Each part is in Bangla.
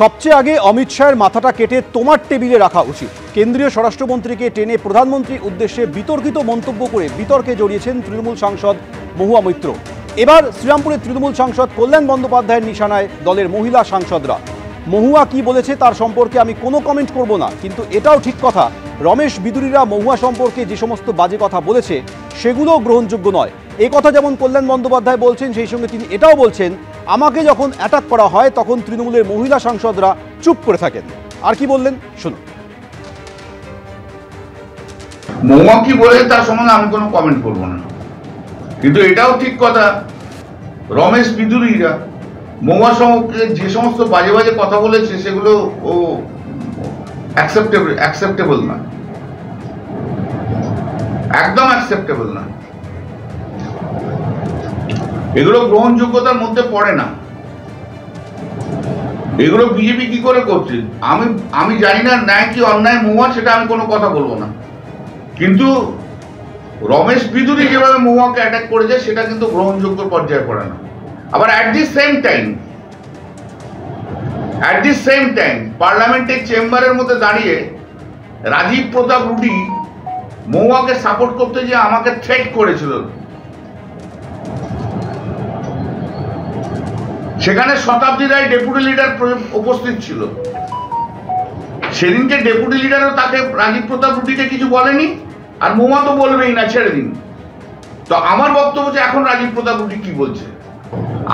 সবচেয়ে আগে অমিত শাহের মাথাটা কেটে তোমার টেবিলে রাখা উচিত। কেন্দ্রীয় স্বরাষ্ট্রমন্ত্রীকে টেনে প্রধানমন্ত্রীর উদ্দেশ্যে বিতর্কিত মন্তব্য করে বিতর্কে জড়িয়েছেন তৃণমূল সাংসদ মহুয়া মৈত্র। এবার শ্রীরামপুরের তৃণমূল সাংসদ কল্যাণ বন্দ্যোপাধ্যায়ের নিশানায় দলের মহিলা সাংসদরা। মহুয়া কি বলেছে তার সম্পর্কে আমি কোনো কমেন্ট করব না, কিন্তু এটাও ঠিক কথা, রমেশ বিদুরিরা মহুয়া সম্পর্কে যে সমস্ত বাজে কথা বলেছে সেগুলোও গ্রহণযোগ্য নয়। এ কথা যেমন কল্যাণ বন্দ্যোপাধ্যায় বলছেন, সেই সঙ্গে তিনি এটাও বলছেন আমাকে যখন অ্যাটাক করা হয় তখন তৃণমূলের মহিলা সাংসদরা চুপ করে থাকেন। আর কি বললেন শুনুন। মহুয়া কি বলে তার সম্বন্ধে আমি কোনো কমেন্ট করব না, কিন্তু এটাও ঠিক কথা রমেশ বিদুরিরা মহুয়া সম্পর্কে যে সমস্ত বাজে বাজে কথা বলেছে সেগুলো ও অ্যাকসেপ্টেবল না, একদম অ্যাকসেপ্টেবল না। এগুলো গ্রহণযোগ্যতার মধ্যে পড়ে না। এগুলো বিজেপি কি করে করছে আমি জানি না, ন্যায় কি অন্যায় মহুয়া সেটা আমি কোনো কথা বলবো না, কিন্তু রমেশ বিদুরি যেভাবে মহুয়াকে অ্যাটাক করেছে সেটা কিন্তু গ্রহণযোগ্য পর্যায়ে পড়ে না। আবার অ্যাট দি সেম টাইম পার্লামেন্টের চেম্বারের মধ্যে দাঁড়িয়ে রাজীব প্রতাপ রুডি মহুয়াকে সাপোর্ট করতে যে আমাকে থ্রেট করেছিল, সেখানে শতাব্দী রায় ডেপুটি লিডার উপস্থিত ছিল। সেদিনকে ডেপুটি লিডারও তাকে রাজীব প্রতাপ রুডিকে কিছু বলেনি, আর মহুয়া তো বলবেই না, ছেড়ে দিন। তো আমার বক্তব্য যে এখন রাজীব প্রতাপ রুডি কি বলছে,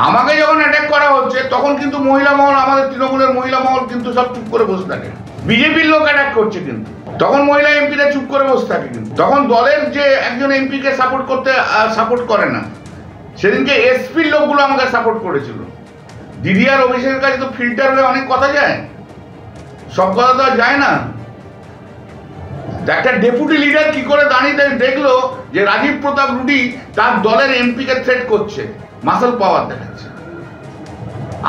আমাকে যখন অ্যাটাক করা হচ্ছে তখন কিন্তু মহিলা মহল, আমাদের তৃণমূলের মহিলা মহল কিন্তু সব চুপ করে বসে থাকে। বিজেপির লোক অ্যাটাক করছে কিন্তু তখন মহিলা এমপিরা চুপ করে বসে থাকে, কিন্তু তখন দলের যে একজন এমপিকে সাপোর্ট করে না। সেদিনকে এসপির লোকগুলো আমাকে সাপোর্ট করেছিল। দিদি আর অভিষেকের কাছে তো ফিল্টার হয়ে অনেক কথা যায়, সব কথা তো যায় না। একটা ডেপুটি লিডার কি করে দাঁড়িয়ে দেখলো যে রাজীব প্রতাপ রুডি তার দলের এমপিকে থ্রেট করছে, মাসল পাওয়ার দেখাচ্ছে।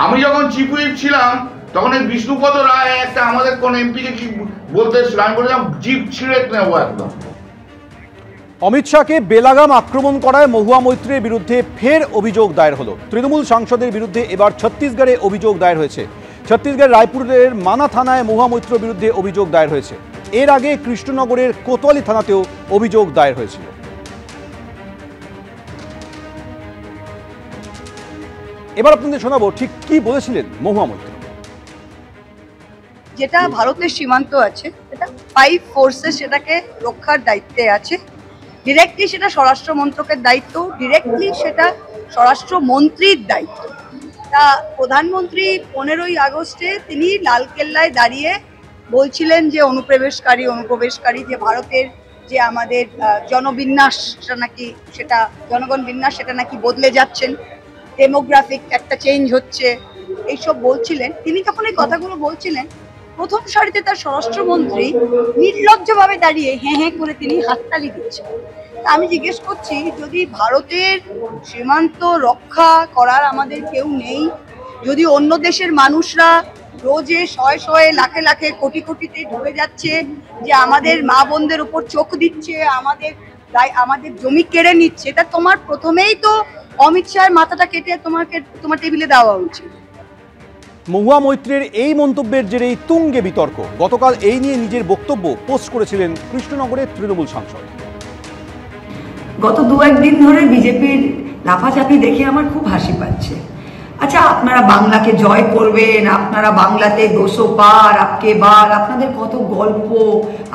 আমি যখন চিফ হুইপ ছিলাম তখন এই বিষ্ণুপদ রায় একটা আমাদের কোন এমপিকে কি বলতে এসেছিল, আমি বললাম জিপ ছিঁড়ে নেবো একদম। অমিত শাহকে বেলাগাম আক্রমণ করায় মহুয়া মৈত্রের বিরুদ্ধে ফের অভিযোগ দায়ের হলো। তৃণমূল সাংসদের বিরুদ্ধে এবার ছত্তিশগড়ে অভিযোগ দায়ের হয়েছে। ছত্তিশগড় রায়পুরের মানা থানায় মহুয়া মৈত্রের বিরুদ্ধে অভিযোগ দায়ের হয়েছে। এর আগে কৃষ্ণনগরের কোতোয়ালি থানাতেও অভিযোগ দায়ের হয়েছিল। এবার আপনাদের শোনাবো ঠিক কি বলেছিলেন মহুয়া মৈত্র। যেটা ভারতের সীমান্ত আছে, এটা 5 ফোর্সেস সেটাকে রক্ষার দায়িত্বে আছে। ডিরেক্টলি সেটা স্বরাষ্ট্র মন্ত্রকের দায়িত্ব, ডিরেক্টলি সেটা স্বরাষ্ট্রমন্ত্রীর দায়িত্ব। তা প্রধানমন্ত্রী 15ই আগস্টে তিনি লালকেল্লায় দাঁড়িয়ে বলছিলেন যে অনুপ্রবেশকারী যে ভারতের যে আমাদের জনবিন্যাসটা নাকি, সেটা জনগণ বিন্যাস সেটা নাকি বদলে যাচ্ছেন, ডেমোগ্রাফিক একটা চেঞ্জ হচ্ছে, এইসব বলছিলেন। তিনি যখন এই কথাগুলো বলছিলেন, প্রথম সারিতে তার স্বরাষ্ট্রমন্ত্রী নির্লজ্জভাবে দাঁড়িয়ে হ্যাঁ হ্যাঁ করে তিনি হাততালি দিচ্ছেন। তা আমি জিজ্ঞেস করছি, যদি ভারতের সীমান্ত রক্ষা করার আমাদের কেউ নেই, যদি অন্য দেশের মানুষরা রোজে শয়ে লাখে কোটিতে ঢুকে যাচ্ছে, যে আমাদের মা বোনদের উপর চোখ দিচ্ছে, আমাদের জমি কেড়ে নিচ্ছে, তা তোমার প্রথমেই তো অমিত শাহের মাথাটা কেটে তোমার টেবিলে দেওয়া উচিত। মহুয়া মৈত্রের এই মন্তব্যের জেরেই তুঙ্গে বিতর্ক। গতকাল এই নিয়ে নিজের বক্তব্য পোস্ট করেছিলেন কৃষ্ণনগরের তৃণমূল সাংসদ। গত 2-1 দিন ধরে বিজেপির লাফাচাপি দেখে আমার খুব হাসি পাচ্ছে। আচ্ছা, আপনারা বাংলাকে জয় করবেন, আপনারা বাংলাতে 200 পার আপকে বার, আপনাদের কত গল্প,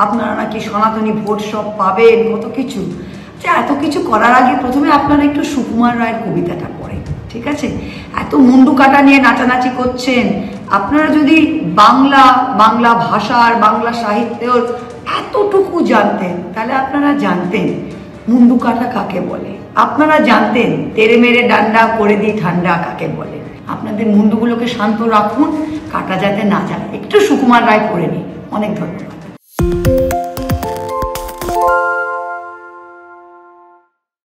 আপনারা নাকি সনাতনী ভোট সব পাবেন, কত কিছু। আচ্ছা, এত কিছু করার আগে প্রথমে আপনারা একটু সুকুমার রায়ের কবিতাটা পড়েন, ঠিক আছে? এত মুন্ডু কাটা নিয়ে নাচানাচি করছেন। আপনারা যদি বাংলা ভাষার, বাংলা সাহিত্যের এতটুকু জানতেন, তাহলে আপনারা জানতেন মুন্ডু কাটা কাকে বলে, আপনারা জানতেন তেরে মেরে ডান্ডা করে দিই ঠান্ডা কাকে বলে। আপনাদের মুন্ডুগুলোকে শান্ত রাখুন, কাটা যাতে না যায়। একটু সুকুমার রায় পড়ে নিন। অনেক ধন্যবাদ।